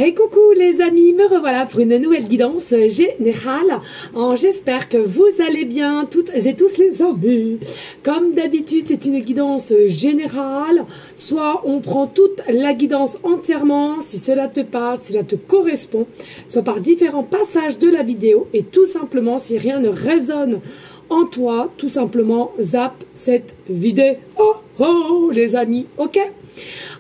Hey coucou les amis, me revoilà pour une nouvelle guidance générale. J'espère que vous allez bien toutes et tous les amis. Comme d'habitude, c'est une guidance générale. Soit on prend toute la guidance entièrement, si cela te parle, si cela te correspond, soit par différents passages de la vidéo. Et tout simplement, si rien ne résonne en toi, tout simplement, zappe cette vidéo. Oh les amis, ok?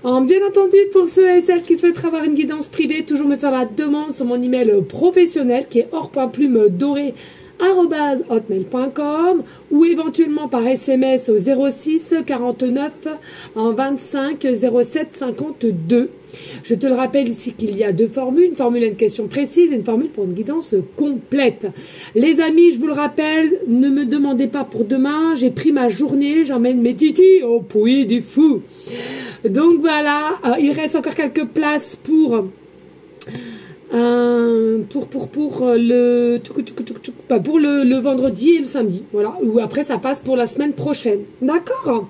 Bien entendu, pour ceux et celles qui souhaitent avoir une guidance privée, toujours me faire la demande sur mon email professionnel qui est or.plume-doré@hotmail.com ou éventuellement par SMS au 06 49 25 07 52. Je te le rappelle ici qu'il y a deux formules, une formule à une question précise et une formule pour une guidance complète. Les amis, je vous le rappelle, ne me demandez pas pour demain, j'ai pris ma journée, j'emmène mes titis au Puy du Fou. Donc voilà, il reste encore quelques places pour le vendredi et le samedi. Voilà, ou après ça passe pour la semaine prochaine. D'accord ?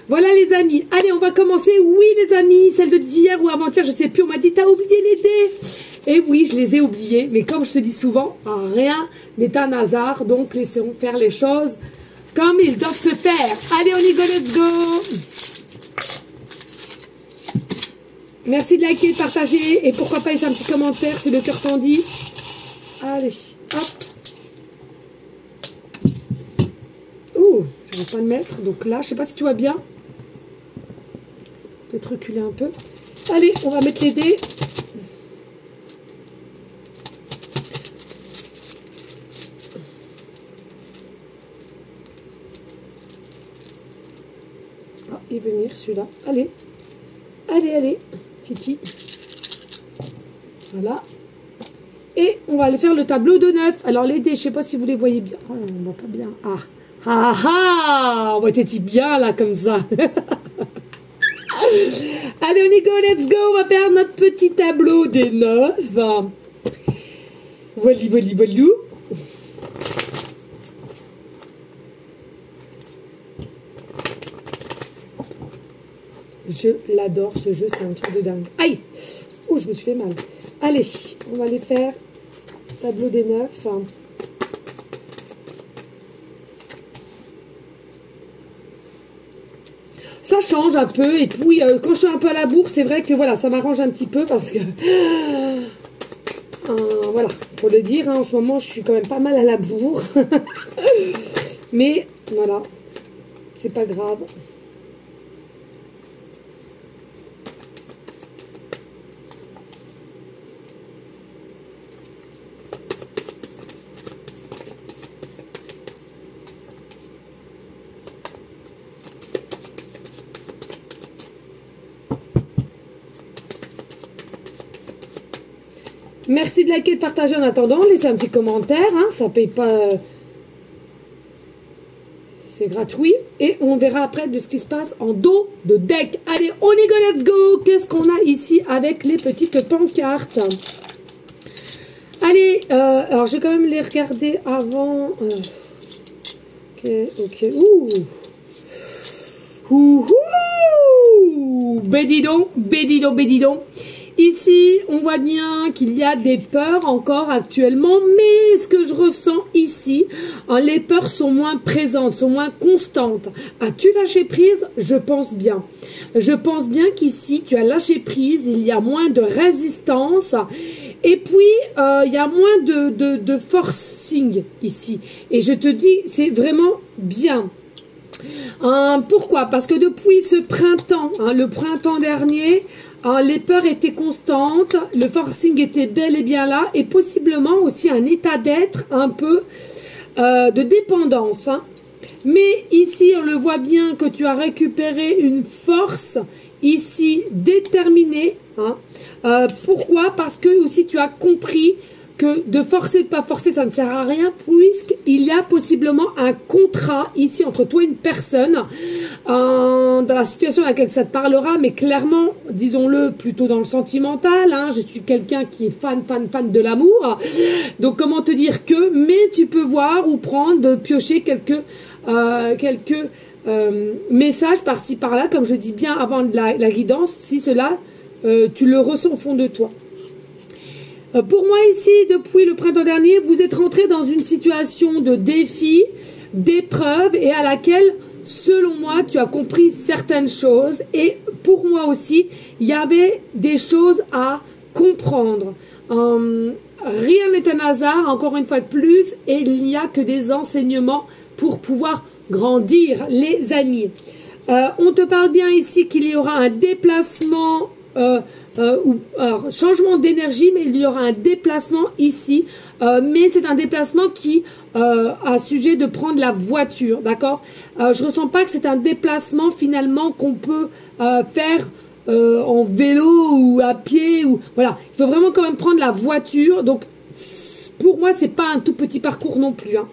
Voilà les amis, allez on va commencer. Oui les amis, celle de d'hier ou avant-hier, je sais plus, on m'a dit t'as oublié les dés. Et oui, je les ai oubliés, mais comme je te dis souvent, rien n'est un hasard, donc laissons faire les choses comme ils doivent se faire. Allez on y go, let's go. Merci de liker, de partager et pourquoi pas laisser un petit commentaire si le cœur t'en dit. Allez, hop. Ouh, je ne vais pas le mettre, donc là, je sais pas si tu vois bien. Peut-être reculer un peu. Allez, on va mettre les dés. Ah, il va venir celui-là. Allez. Allez, allez. Titi. Voilà. Et on va aller faire le tableau de 9. Alors les dés, je ne sais pas si vous les voyez bien. Oh, on ne voit pas bien. Ah. Ah ah. On va être bien là comme ça. Allez, on y go, let's go. On va faire notre petit tableau des 9. Voili, voili, voilou. Je l'adore ce jeu, c'est un truc de dingue. Aïe! Oh, je me suis fait mal. Allez, on va aller faire tableau des 9. Ça change un peu. Et puis, quand je suis un peu à la bourre, c'est vrai que voilà, ça m'arrange un petit peu parce que... voilà, faut le dire, hein, en ce moment, je suis quand même pas mal à la bourre. Mais, voilà, c'est pas grave. Merci de liker et de partager en attendant. Laissez un petit commentaire. Hein, ça ne paye pas. C'est gratuit. Et on verra après de ce qui se passe en dos de deck. Allez, on y go, let's go. Qu'est-ce qu'on a ici avec les petites pancartes? Allez, alors je vais quand même les regarder avant. Ok, ok. Ouh. Ouh. Bédidon, bédidon, bédidon. Ici, on voit bien qu'il y a des peurs encore actuellement, mais ce que je ressens ici, les peurs sont moins présentes, sont moins constantes. As-tu lâché prise? Je pense bien. Je pense bien qu'ici, tu as lâché prise, il y a moins de résistance, et puis il y a moins de forcing ici. Et je te dis, c'est vraiment bien. Pourquoi? Parce que depuis ce printemps, le printemps dernier, les peurs étaient constantes, le forcing était bel et bien là, et possiblement aussi un état d'être un peu de dépendance. Mais ici, on le voit bien que tu as récupéré une force ici déterminée. Pourquoi? Parce que aussi tu as compris que de forcer, de pas forcer, ça ne sert à rien, puisqu'il y a possiblement un contrat ici entre toi et une personne, dans la situation à laquelle ça te parlera, mais clairement, disons-le, plutôt dans le sentimental, je suis quelqu'un qui est fan de l'amour, donc comment te dire que, mais tu peux voir ou prendre, piocher quelques messages par-ci par-là, comme je dis bien avant la guidance, si cela, tu le ressens au fond de toi. Pour moi ici, depuis le printemps dernier, vous êtes rentré dans une situation de défi, d'épreuve et à laquelle, selon moi, tu as compris certaines choses. Et pour moi aussi, il y avait des choses à comprendre. Rien n'est un hasard, encore une fois de plus, et il n'y a que des enseignements pour pouvoir grandir, les amis. On te parle bien ici qu'il y aura un déplacement alors, changement d'énergie, mais il y aura un déplacement ici, mais c'est un déplacement qui a sujet de prendre la voiture, d'accord. Je ressens pas que c'est un déplacement finalement qu'on peut faire en vélo ou à pied, ou voilà, il faut vraiment quand même prendre la voiture. Donc pour moi c'est pas un tout petit parcours non plus, hein.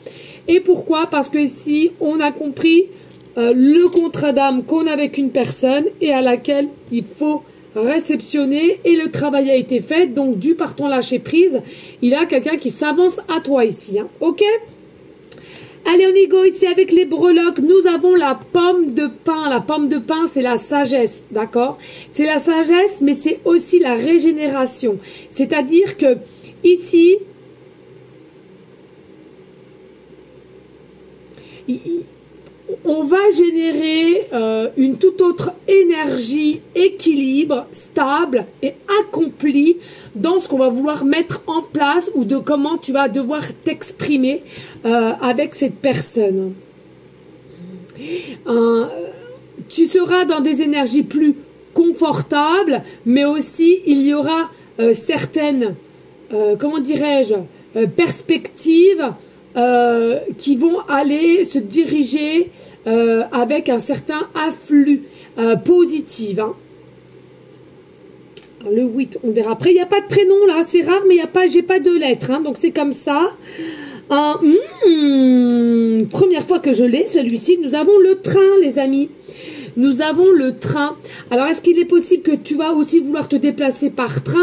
Et pourquoi? Parce que ici on a compris le contrat d'âme qu'on a avec une personne et à laquelle il faut réceptionner, et le travail a été fait, donc dû par ton lâcher prise, il y a quelqu'un qui s'avance à toi ici, hein. Ok, allez on y go. Ici avec les breloques, nous avons la pomme de pin. La pomme de pin, c'est la sagesse, d'accord, c'est la sagesse, mais c'est aussi la régénération. C'est-à-dire que ici on va générer une toute autre énergie, équilibre, stable et accomplie dans ce qu'on va vouloir mettre en place, ou de comment tu vas devoir t'exprimer avec cette personne. Tu seras dans des énergies plus confortables, mais aussi il y aura certaines, comment dirais-je, perspectives qui vont aller se diriger avec un certain afflux positif, hein. Le 8, on verra après. Il n'y a pas de prénom là, c'est rare, mais j'ai pas de lettres, hein, donc c'est comme ça. Première fois que je l'ai, celui-ci. Nous avons le train, les amis. Nous avons le train. Alors, est-ce qu'il est possible que tu vas aussi vouloir te déplacer par train?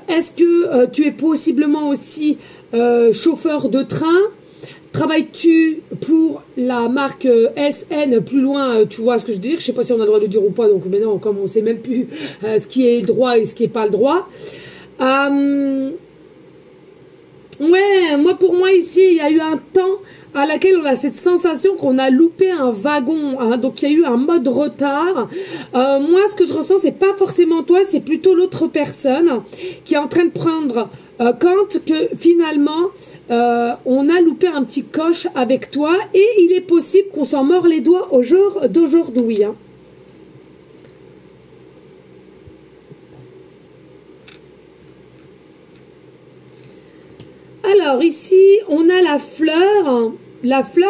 Est-ce que tu es possiblement aussi chauffeur de train? Travailles-tu pour la marque SN plus loin? Tu vois ce que je veux dire? Je sais pas si on a le droit de le dire ou pas, donc maintenant comme on sait même plus ce qui est le droit et ce qui est pas le droit. Ouais, pour moi ici il y a eu un temps à laquelle on a cette sensation qu'on a loupé un wagon, hein, donc il y a eu un mode retard. Moi ce que je ressens, c'est pas forcément toi, c'est plutôt l'autre personne qui est en train de prendre compte que finalement on a loupé un petit coche avec toi, et il est possible qu'on s'en mord les doigts au jour d'aujourd'hui, hein. Alors ici on a la fleur,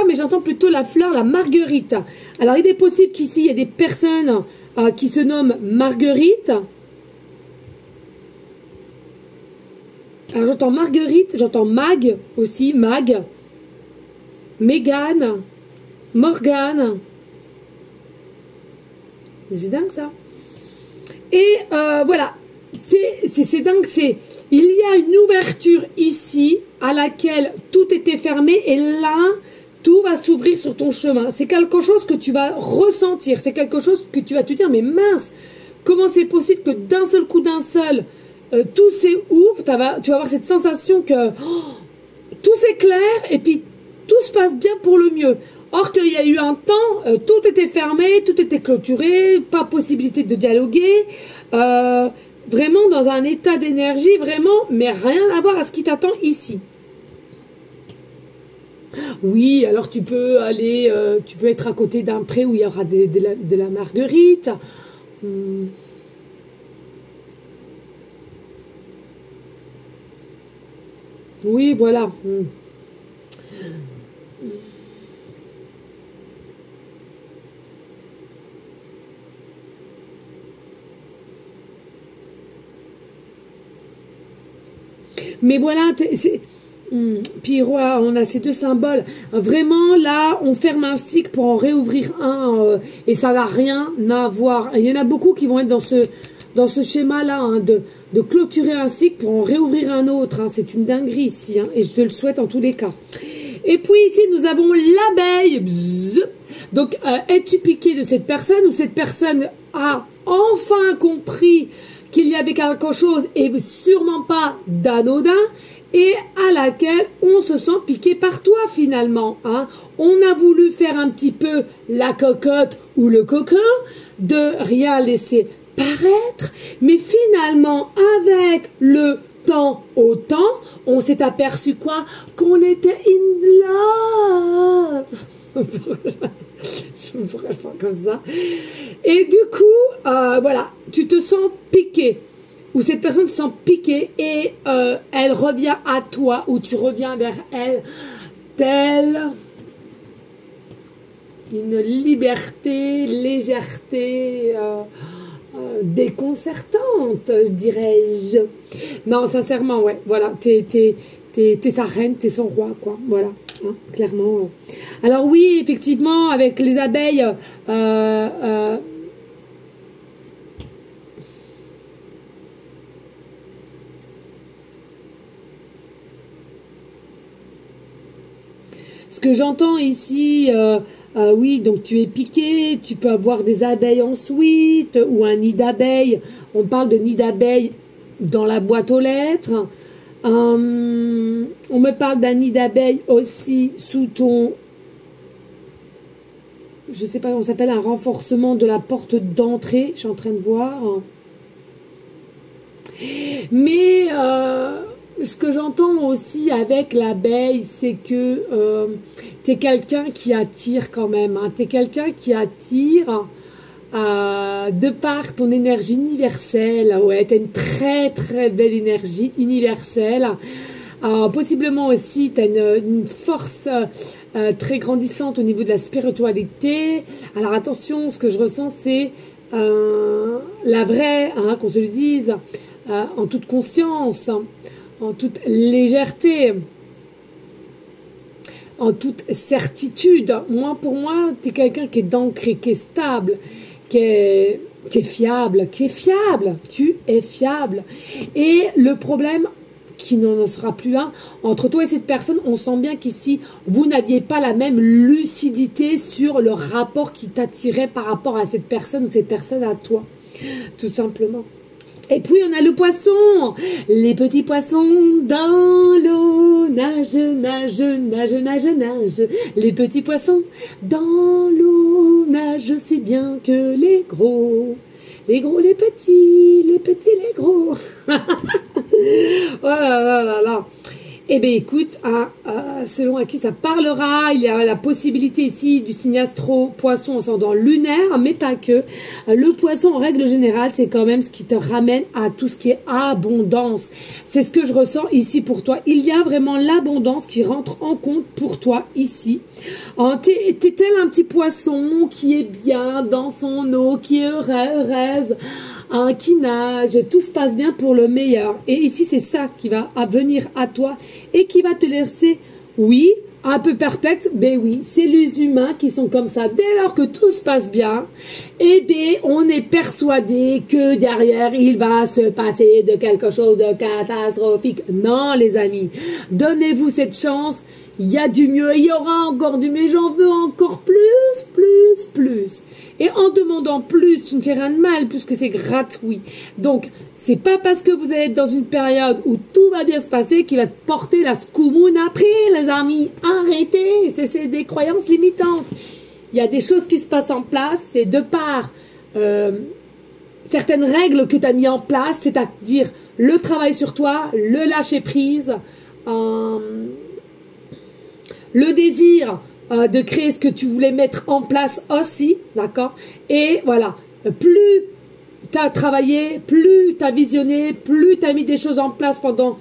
mais j'entends plutôt la fleur, la marguerite. Alors il est possible qu'ici il y ait des personnes qui se nomment Marguerite. Alors j'entends Marguerite, j'entends Mag aussi, Mag, Mégane, Morgane. C'est dingue ça. Et voilà, c'est dingue, il y a une ouverture ici à laquelle tout était fermé, et là tout va s'ouvrir sur ton chemin. C'est quelque chose que tu vas ressentir, c'est quelque chose que tu vas te dire, mais mince, comment c'est possible que d'un seul coup, tout s'ouvre. Tu vas avoir cette sensation que tout s'éclaire et puis tout se passe bien pour le mieux. Or qu'il y a eu un temps, tout était fermé, tout était clôturé, pas possibilité de dialoguer, vraiment dans un état d'énergie, vraiment, mais rien à voir à ce qui t'attend ici. Oui, alors tu peux aller, tu peux être à côté d'un pré où il y aura de la marguerite. Oui, voilà. Mais voilà, puis on a ces deux symboles. Vraiment, là, on ferme un cycle pour en réouvrir un, et ça n'a rien à voir. Il y en a beaucoup qui vont être dans ce schéma-là, hein, de clôturer un cycle pour en réouvrir un autre, hein. C'est une dinguerie ici, hein, et je te le souhaite en tous les cas. Et puis ici, nous avons l'abeille. Donc, es-tu piqué de cette personne, ou cette personne a enfin compris qu'il y avait quelque chose et sûrement pas d'anodin et à laquelle on se sent piqué par toi finalement. Hein. On a voulu faire un petit peu la cocotte ou le coco, de rien laisser paraître, mais finalement avec le temps au temps, on s'est aperçu quoi? Qu'on était in love. Je me pourrais faire comme ça. Et du coup, voilà, tu te sens piqué, ou cette personne se sent piquée et elle revient à toi, ou tu reviens vers elle, telle une liberté, légèreté déconcertante, je dirais-je. Non, sincèrement, ouais, voilà, t'es sa reine, t'es son roi, quoi, voilà, hein, clairement. Alors oui, effectivement, avec les abeilles, ce que j'entends ici, oui, donc tu es piqué, tu peux avoir des abeilles ensuite, ou un nid d'abeilles. On parle de nid d'abeilles dans la boîte aux lettres. On me parle d'un nid d'abeilles aussi sous ton, je sais pas comment ça s'appelle, un renforcement de la porte d'entrée, je suis en train de voir. Mais ce que j'entends aussi avec l'abeille, c'est que tu es quelqu'un qui attire quand même. Hein. Tu es quelqu'un qui attire de par ton énergie universelle. Ouais, tu as une très très belle énergie universelle. Possiblement aussi, tu as une force très grandissante au niveau de la spiritualité. Alors attention, ce que je ressens, c'est la vraie, hein, qu'on se le dise, en toute conscience, en toute légèreté, en toute certitude. Moi, pour moi, tu es quelqu'un qui est ancré, qui est stable, qui est fiable, tu es fiable. Et le problème, qui n'en sera plus un, entre toi et cette personne, on sent bien qu'ici, vous n'aviez pas la même lucidité sur le rapport qui t'attirait par rapport à cette personne ou cette personne à toi, tout simplement. Et puis on a le poisson, les petits poissons dans l'eau, nage, nage, nage, nage, nage. Les petits poissons dans l'eau nagent aussi bien que les gros. Les gros, les petits, les gros. Oh là là là là. Eh bien écoute, selon à qui ça parlera, il y a la possibilité ici du signe astro-poisson ascendant lunaire, mais pas que. Le poisson en règle générale, c'est quand même ce qui te ramène à tout ce qui est abondance. C'est ce que je ressens ici pour toi. Il y a vraiment l'abondance qui rentre en compte pour toi ici. T'es tel un petit poisson qui est bien dans son eau, qui est heureuse, qui nage, tout se passe bien pour le meilleur. Et ici, c'est ça qui va venir à toi et qui va te laisser, oui, un peu perplexe. Ben oui, c'est les humains qui sont comme ça. Dès lors que tout se passe bien, eh bien, on est persuadé que derrière, il va se passer de quelque chose de catastrophique. Non, les amis, donnez-vous cette chance. Il y a du mieux, il y aura encore du mieux, j'en veux encore plus. Et en demandant plus, tu ne fais rien de mal puisque c'est gratuit. Donc, c'est pas parce que vous allez être dans une période où tout va bien se passer qu'il va te porter la scoumoune après, les amis. Arrêtez, c'est des croyances limitantes. Il y a des choses qui se passent en place, c'est de par certaines règles que tu as mis en place, c'est-à-dire le travail sur toi, le lâcher prise, le désir de créer ce que tu voulais mettre en place aussi, d'accord? Et voilà, plus tu as travaillé, plus tu as visionné, plus tu as mis des choses en place pendant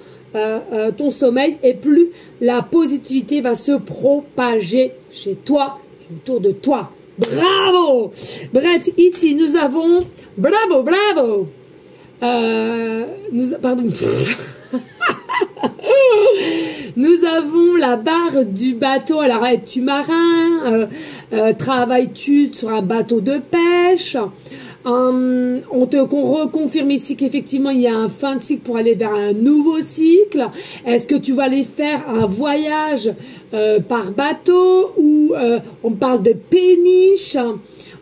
ton sommeil, et plus la positivité va se propager chez toi et autour de toi. Bravo! Bref, ici, nous avons... Bravo! Pardon. Nous avons la barre du bateau. Alors, es-tu marin? Travailles-tu sur un bateau de pêche? On reconfirme ici qu'effectivement il y a un fin de cycle pour aller vers un nouveau cycle. Est-ce que tu vas aller faire un voyage par bateau ou on parle de péniche?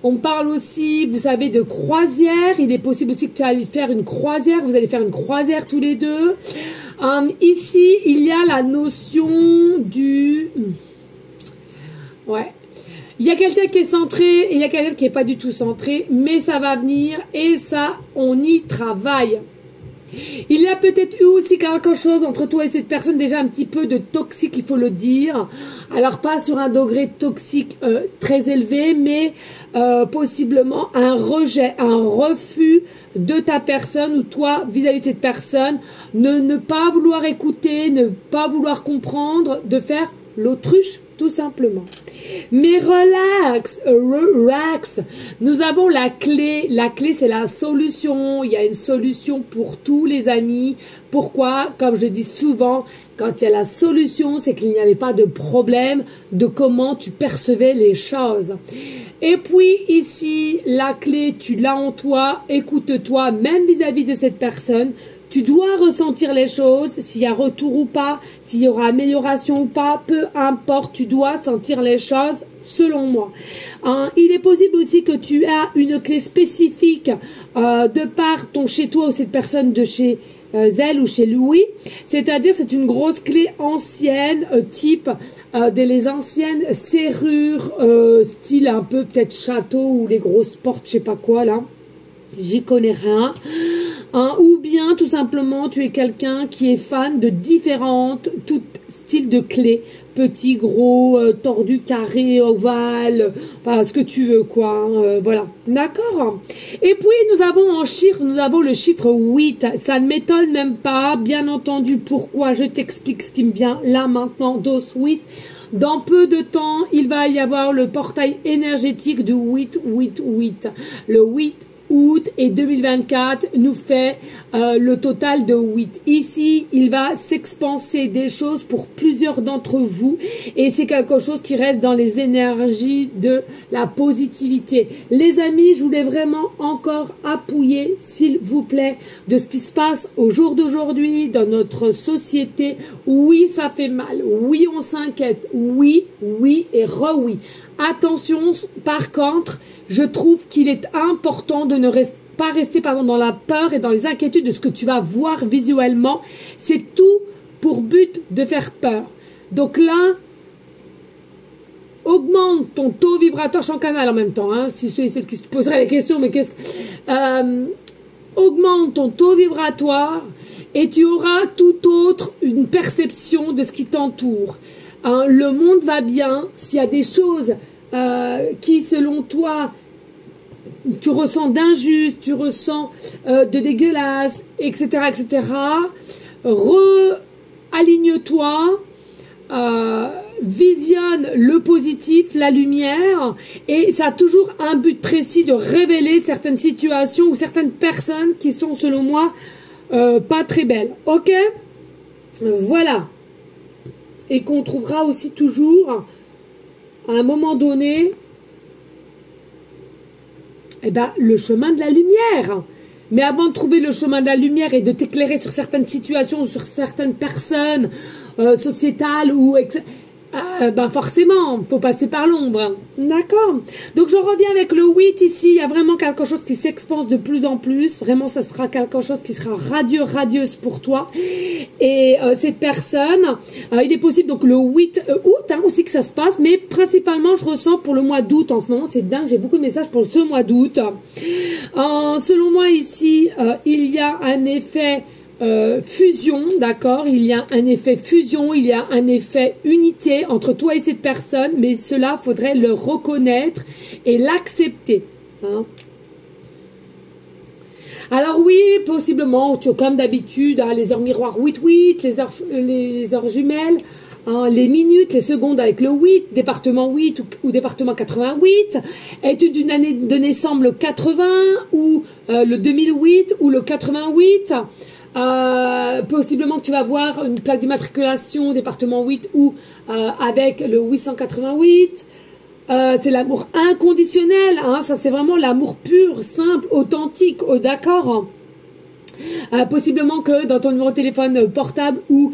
On parle aussi, vous savez, de croisière. Il est possible aussi que tu allais faire une croisière. Vous allez faire une croisière tous les deux. Ici, il y a la notion du... Ouais. Il y a quelqu'un qui est centré et il y a quelqu'un qui n'est pas du tout centré. Mais ça va venir et ça, on y travaille. Il y a peut-être eu aussi quelque chose entre toi et cette personne, déjà un petit peu de toxique, il faut le dire. Alors pas sur un degré toxique très élevé, mais possiblement un rejet, un refus de ta personne ou toi vis-à-vis de cette personne, ne pas vouloir écouter, ne pas vouloir comprendre, de faire l'autruche tout simplement. Mais relax, relax. Nous avons la clé. La clé, c'est la solution. Il y a une solution pour tous les amis. Pourquoi? Comme je dis souvent, quand il y a la solution, c'est qu'il n'y avait pas de problème de comment tu percevais les choses. Et puis ici, la clé, tu l'as en toi. Écoute-toi, même vis-à-vis de cette personne. Tu dois ressentir les choses, s'il y a retour ou pas, s'il y aura amélioration ou pas, peu importe, tu dois sentir les choses selon moi. Il est possible aussi que tu as une clé spécifique de par ton chez toi ou cette personne de chez elle ou chez lui. C'est-à-dire c'est une grosse clé ancienne, type les anciennes serrures, style un peu peut-être château ou les grosses portes, je sais pas quoi là. J'y connais rien. Ou bien tout simplement tu es quelqu'un qui est fan de différentes tout styles de clés, petit, gros, tordu, carré, ovale, enfin ce que tu veux quoi, voilà, d'accord. Et puis nous avons en chiffre, nous avons le chiffre 8, ça ne m'étonne même pas, bien entendu. Pourquoi? Je t'explique ce qui me vient là maintenant, dos 8. Dans peu de temps, il va y avoir le portail énergétique du 888. Le 8 août et 2024 nous fait le total de 8. Ici, il va s'expanser des choses pour plusieurs d'entre vous et c'est quelque chose qui reste dans les énergies de la positivité. Les amis, je voulais vraiment encore appuyer, s'il vous plaît, de ce qui se passe au jour d'aujourd'hui dans notre société. Oui, ça fait mal. Oui, on s'inquiète. Oui, oui et re-oui. Attention, par contre, je trouve qu'il est important de ne pas rester dans la peur et dans les inquiétudes de ce que tu vas voir visuellement. C'est tout pour but de faire peur. Donc là, augmente ton taux vibratoire, je suis en canal en même temps, hein, si c'est celle qui se poserait les questions, mais qu'est-ce augmente ton taux vibratoire et tu auras tout autre une perception de ce qui t'entoure. Le monde va bien. S'il y a des choses qui, selon toi, tu ressens d'injuste, tu ressens de dégueulasse, etc., etc., aligne-toi, visionne le positif, la lumière, et ça a toujours un but précis de révéler certaines situations ou certaines personnes qui sont, selon moi, pas très belles. Ok? Voilà. Et qu'on trouvera aussi toujours, à un moment donné, eh ben, le chemin de la lumière. Mais avant de trouver le chemin de la lumière et de t'éclairer sur certaines situations, sur certaines personnes sociétales ou ben forcément, faut passer par l'ombre. D'accord? Donc je reviens avec le 8 ici. Il y a vraiment quelque chose qui s'expanse de plus en plus. Vraiment, ça sera quelque chose qui sera radieuse pour toi. Et cette personne, il est possible donc le 8 août hein, aussi que ça se passe. Mais principalement, je ressens pour le mois d'août en ce moment. C'est dingue, j'ai beaucoup de messages pour ce mois d'août. Selon moi ici, il y a un effet... fusion, d'accord, il y a un effet fusion, il y a un effet unité entre toi et cette personne, mais cela faudrait le reconnaître et l'accepter, hein. Alors oui, possiblement, comme d'habitude, hein, les heures miroirs 8-8, les heures jumelles, hein, les minutes, les secondes avec le 8, département 8 ou département 88, étude d'une année de naissance le 80 ou le 2008 ou le 88, possiblement que tu vas voir une plaque d'immatriculation département 8 ou avec le 888. C'est l'amour inconditionnel, hein, ça c'est vraiment l'amour pur, simple, authentique, d'accord. Possiblement que dans ton numéro de téléphone portable ou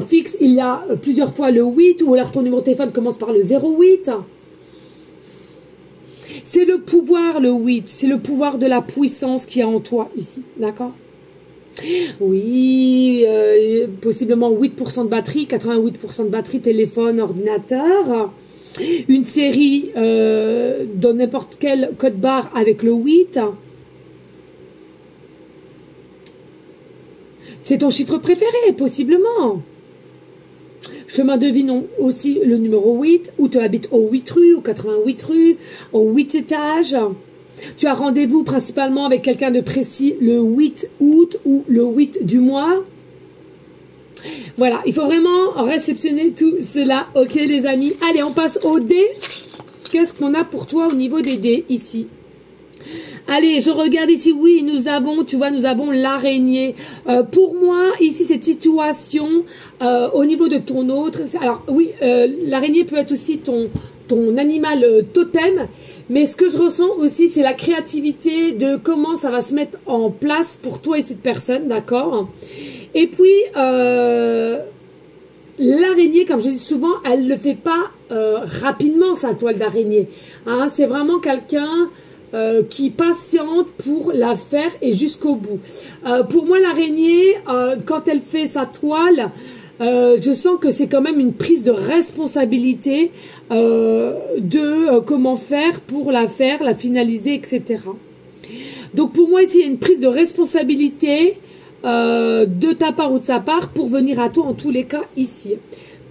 fixe, il y a plusieurs fois le 8 ou alors ton numéro de téléphone commence par le 08. C'est le pouvoir, le 8. C'est le pouvoir de la puissance qui est en toi ici. D'accord? Oui, possiblement 8% de batterie, 88% de batterie, téléphone, ordinateur. Une série de n'importe quel code barre avec le 8. C'est ton chiffre préféré, possiblement. Chemin de vie, non, aussi le numéro 8, où tu habites au 8 rue, au 88 rue, au 8 étages. Tu as rendez-vous principalement avec quelqu'un de précis le 8 août ou le 8 du mois. Voilà, il faut vraiment réceptionner tout cela. Ok les amis, allez on passe au dé. Qu'est-ce qu'on a pour toi au niveau des dés ici? Allez, je regarde ici, oui, nous avons, tu vois, nous avons l'araignée. Pour moi, ici, cette situation, au niveau de ton autre, alors oui, l'araignée peut être aussi ton animal totem, mais ce que je ressens aussi, c'est la créativité de comment ça va se mettre en place pour toi et cette personne, d'accord? Et puis, l'araignée, comme je dis souvent, elle ne le fait pas rapidement, sa toile d'araignée. Hein, c'est vraiment quelqu'un qui patiente pour la faire et jusqu'au bout. Pour moi, l'araignée, quand elle fait sa toile, je sens que c'est quand même une prise de responsabilité de comment faire pour la faire, la finaliser, etc. Donc pour moi, ici, il y a une prise de responsabilité de ta part ou de sa part pour venir à toi en tous les cas ici.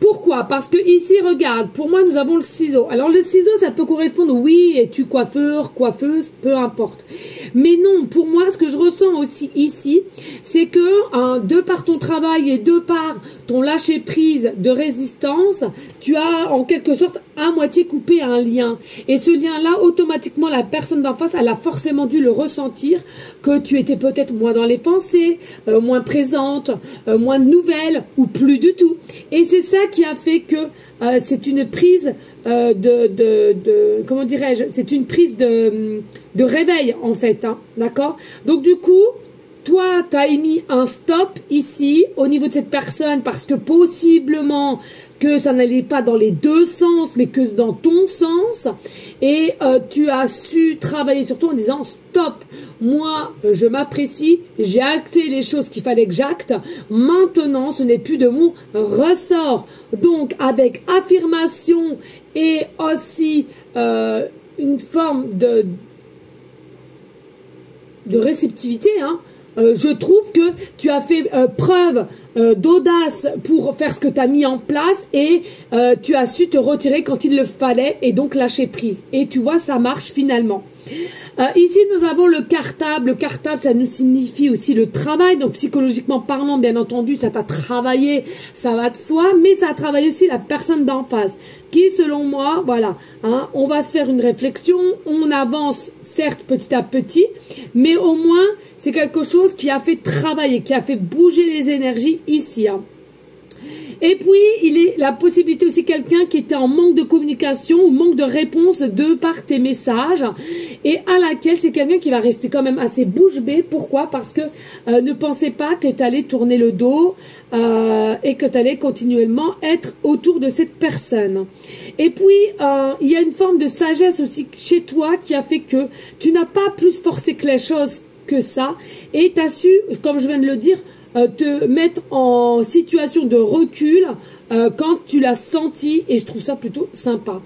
Pourquoi? Parce que ici, regarde, pour moi, nous avons le ciseau. Alors, le ciseau, ça peut correspondre, oui, es-tu coiffeur, coiffeuse, peu importe. Mais non, pour moi, ce que je ressens aussi ici, c'est que, de par ton travail et de par ton lâcher-prise de résistance, tu as, en quelque sorte, à moitié coupé un lien. Et ce lien-là, automatiquement, la personne d'en face, elle a forcément dû le ressentir, que tu étais peut-être moins dans les pensées, moins présente, moins de nouvelles, ou plus du tout. Et c'est ça qui a fait que c'est une prise comment dirais-je, c'est une prise de réveil en fait, hein, d'accord? Donc du coup, toi, tu as émis un stop ici au niveau de cette personne parce que possiblement que ça n'allait pas dans les deux sens, mais que dans ton sens. Et tu as su travailler sur toi en disant stop, moi je m'apprécie, j'ai acté les choses qu'il fallait que j'acte, maintenant ce n'est plus de mon ressort. Donc avec affirmation et aussi une forme de réceptivité, hein, je trouve que tu as fait preuve d'audace pour faire ce que tu as mis en place et tu as su te retirer quand il le fallait et donc lâcher prise. Et tu vois, ça marche finalement. Ici, nous avons le cartable. Le cartable, ça nous signifie aussi le travail. Donc, psychologiquement parlant, bien entendu, ça t'a travaillé, ça va de soi, mais ça travaille aussi la personne d'en face. Qui, selon moi, voilà, hein, on va se faire une réflexion, on avance, certes, petit à petit, mais au moins, c'est quelque chose qui a fait travailler, qui a fait bouger les énergies ici, hein. Et puis, il est la possibilité aussi quelqu'un qui était en manque de communication ou manque de réponse de par tes messages et à laquelle c'est quelqu'un qui va rester quand même assez bouche bée. Pourquoi? Parce que ne pensez pas que tu allais tourner le dos et que tu allais continuellement être autour de cette personne. Et puis, il y a une forme de sagesse aussi chez toi qui a fait que tu n'as pas plus forcé que les choses que ça et tu as su, comme je viens de le dire, te mettre en situation de recul quand tu l'as senti et je trouve ça plutôt sympa.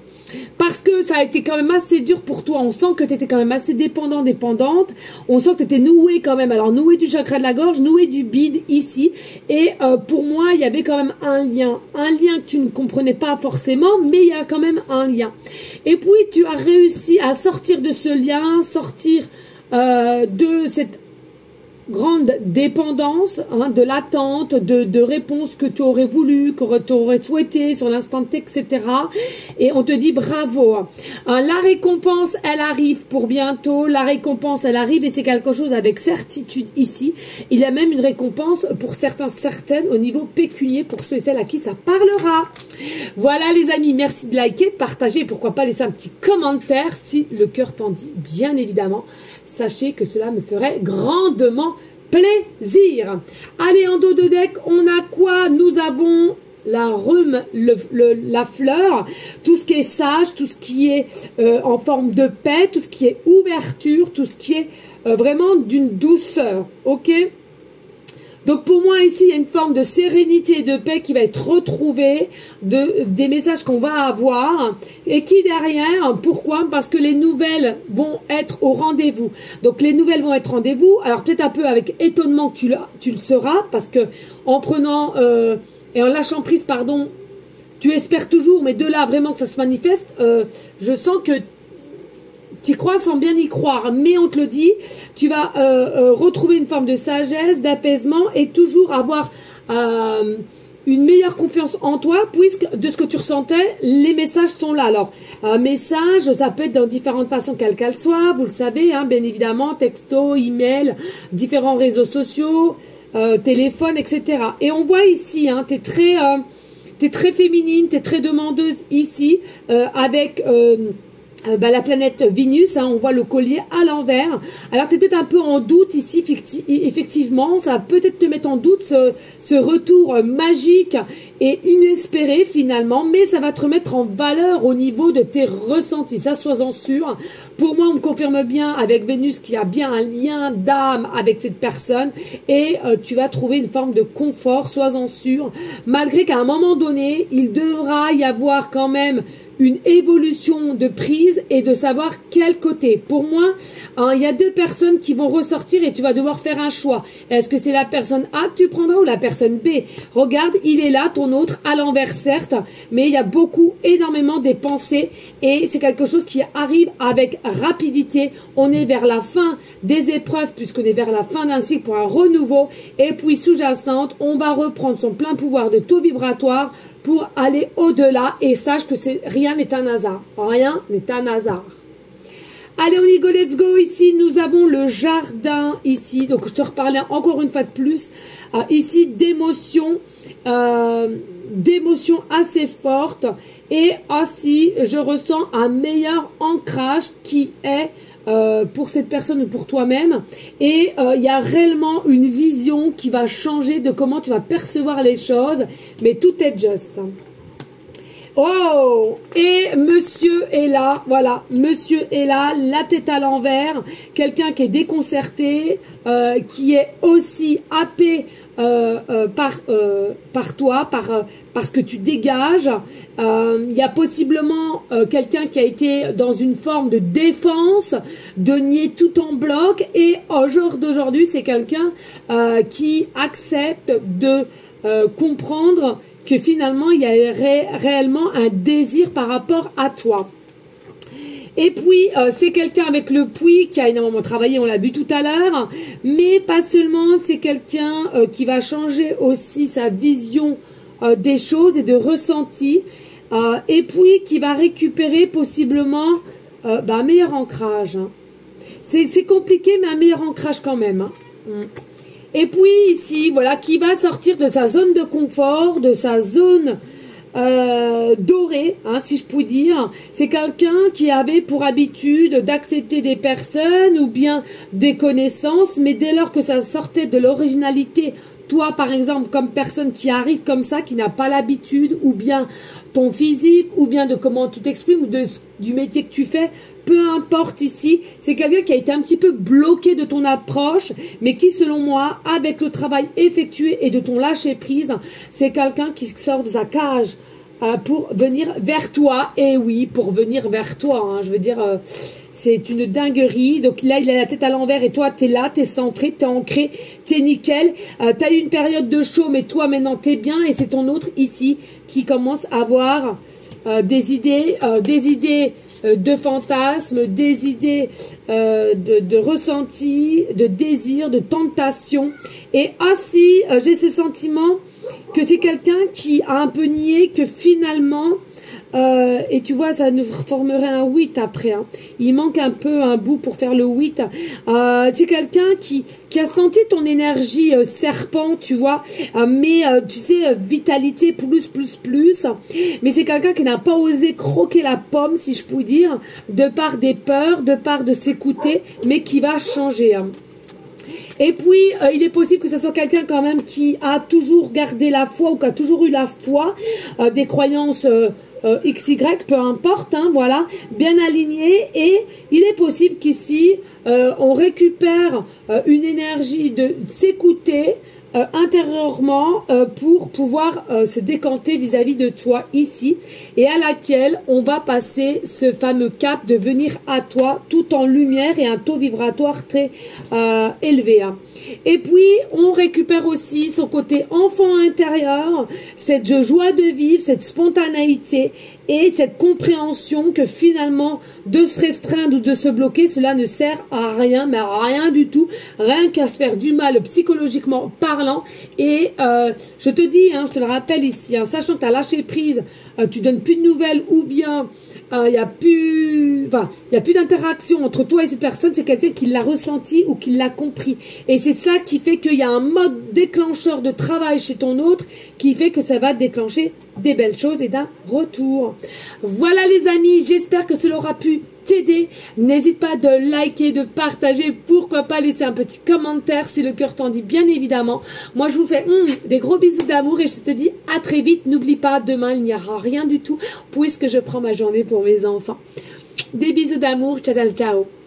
Parce que ça a été quand même assez dur pour toi. On sent que tu étais quand même assez dépendante. On sent que tu étais noué quand même. Alors noué du chakra de la gorge, noué du bide ici. Et pour moi, il y avait quand même un lien. Un lien que tu ne comprenais pas forcément, mais il y a quand même un lien. Et puis tu as réussi à sortir de ce lien, sortir de cette grande dépendance, hein, de l'attente, de réponses que tu aurais voulu, que tu aurais souhaité sur l'instant T, etc. Et on te dit bravo. La récompense, elle arrive pour bientôt. La récompense, elle arrive et c'est quelque chose avec certitude ici. Il y a même une récompense pour certaines au niveau pécunier pour ceux et celles à qui ça parlera. Voilà les amis, merci de liker, de partager et pourquoi pas laisser un petit commentaire si le cœur t'en dit, bien évidemment. Sachez que cela me ferait grandement plaisir. Allez, en dos de deck, on a quoi? Nous avons la rhume, la fleur, tout ce qui est sage, tout ce qui est en forme de paix, tout ce qui est ouverture, tout ce qui est vraiment d'une douceur, ok? Donc pour moi ici, il y a une forme de sérénité et de paix qui va être retrouvée, des messages qu'on va avoir, et qui derrière, pourquoi? Parce que les nouvelles vont être au rendez-vous. Donc les nouvelles vont être au rendez-vous, alors peut-être un peu avec étonnement que tu le seras, parce que en prenant et en lâchant prise, pardon, tu espères toujours, mais de là vraiment que ça se manifeste, je sens que tu crois sans bien y croire, mais on te le dit, tu vas retrouver une forme de sagesse, d'apaisement et toujours avoir une meilleure confiance en toi, puisque de ce que tu ressentais, les messages sont là. Alors, un message, ça peut être dans différentes façons, quelles qu'elles soient, vous le savez, hein, bien évidemment, texto, email, différents réseaux sociaux, téléphone, etc. Et on voit ici, hein, t'es très féminine, t'es très demandeuse ici, avec... la planète Vénus, hein, on voit le collier à l'envers. Alors tu es peut-être un peu en doute ici, effectivement, ça va peut-être te mettre en doute ce retour magique et inespéré finalement, mais ça va te remettre en valeur au niveau de tes ressentis, ça sois-en sûr. Pour moi, on me confirme bien avec Vénus qu'il y a bien un lien d'âme avec cette personne et tu vas trouver une forme de confort, sois-en sûr, malgré qu'à un moment donné, il devra y avoir quand même une évolution de prise et de savoir quel côté. Pour moi, il y a deux personnes qui vont ressortir et tu vas devoir faire un choix. Est-ce que c'est la personne A que tu prendras ou la personne B? Regarde, il est là, ton autre, à l'envers certes, mais il y a énormément des pensées et c'est quelque chose qui arrive avec rapidité. On est vers la fin des épreuves puisqu'on est vers la fin d'un cycle pour un renouveau et puis sous-jacente, on va reprendre son plein pouvoir de taux vibratoire pour aller au-delà et sache que rien n'est un hasard. Rien n'est un hasard. Allez, on y go, let's go. Ici, nous avons le jardin ici. Donc, je te reparlais encore une fois de plus. Ici, d'émotions assez fortes. Et aussi, je ressens un meilleur ancrage qui est pour cette personne ou pour toi-même. Et il y a réellement une vision qui va changer de comment tu vas percevoir les choses. Mais tout est juste. Oh, et monsieur est là, voilà, monsieur est là, la tête à l'envers, quelqu'un qui est déconcerté, qui est aussi happé par toi, par ce que tu dégages. Il y a possiblement quelqu'un qui a été dans une forme de défense, de nier tout en bloc, et au jour d'aujourd'hui, c'est quelqu'un qui accepte de comprendre que finalement, il y a réellement un désir par rapport à toi. Et puis, c'est quelqu'un avec le puits qui a énormément travaillé, on l'a vu tout à l'heure, mais pas seulement, c'est quelqu'un qui va changer aussi sa vision des choses et de ressenti, et puis qui va récupérer possiblement un meilleur ancrage. Hein. C'est compliqué, mais un meilleur ancrage quand même. Hein. Et puis ici, voilà, qui va sortir de sa zone de confort, de sa zone dorée, hein, si je puis dire. C'est quelqu'un qui avait pour habitude d'accepter des personnes ou bien des connaissances, mais dès lors que ça sortait de l'originalité, toi par exemple comme personne qui arrive comme ça, qui n'a pas l'habitude, ou bien ton physique, ou bien de comment tu t'exprimes, ou du métier que tu fais, peu importe ici, c'est quelqu'un qui a été un petit peu bloqué de ton approche, mais qui selon moi, avec le travail effectué et de ton lâcher prise, c'est quelqu'un qui sort de sa cage pour venir vers toi. Et oui, pour venir vers toi, hein, je veux dire, c'est une dinguerie. Donc là, il a la tête à l'envers et toi, t'es là, t'es centré, t'es ancré, t'es nickel. T'as eu une période de chaud, mais toi, maintenant, t'es bien. Et c'est ton autre ici qui commence à avoir des idées de fantasmes, des idées de ressenti, de désir, de tentation. Et aussi, j'ai ce sentiment que c'est quelqu'un qui a un peu nié que finalement, et tu vois, ça nous formerait un 8 après. Hein. Il manque un peu un bout pour faire le 8. C'est quelqu'un qui a senti ton énergie serpent, tu vois, mais tu sais, vitalité plus. Mais c'est quelqu'un qui n'a pas osé croquer la pomme, si je puis dire, de part des peurs, de part de s'écouter, mais qui va changer. Hein. Et puis, il est possible que ce soit quelqu'un quand même qui a toujours gardé la foi ou qui a toujours eu la foi, des croyances XY, peu importe, hein, voilà, bien aligné. Et il est possible qu'ici, on récupère une énergie de s'écouter intérieurement pour pouvoir se décanter vis-à-vis de toi ici, et à laquelle on va passer ce fameux cap de venir à toi tout en lumière et un taux vibratoire très élevé, hein. Et puis on récupère aussi son côté enfant intérieur, cette joie de vivre, cette spontanéité et cette compréhension que finalement de se restreindre ou de se bloquer, cela ne sert à rien, mais à rien du tout, rien qu'à se faire du mal psychologiquement parlant. Et je te dis, hein, je te le rappelle ici, hein, sachant que tu as lâché prise, tu donnes plus de nouvelles, ou bien il n'y a plus d'interaction entre toi et cette personne, c'est quelqu'un qui l'a ressenti ou qui l'a compris. Et c'est ça qui fait qu'il y a un mode déclencheur de travail chez ton autre qui fait que ça va déclencher des belles choses et d'un retour. Voilà les amis, j'espère que cela aura pu t'aider. N'hésite pas de liker, de partager, pourquoi pas laisser un petit commentaire si le cœur t'en dit, bien évidemment. Moi je vous fais des gros bisous d'amour et je te dis à très vite. N'oublie pas, demain il n'y aura rien du tout puisque je prends ma journée pour mes enfants. Des bisous d'amour, ciao ciao.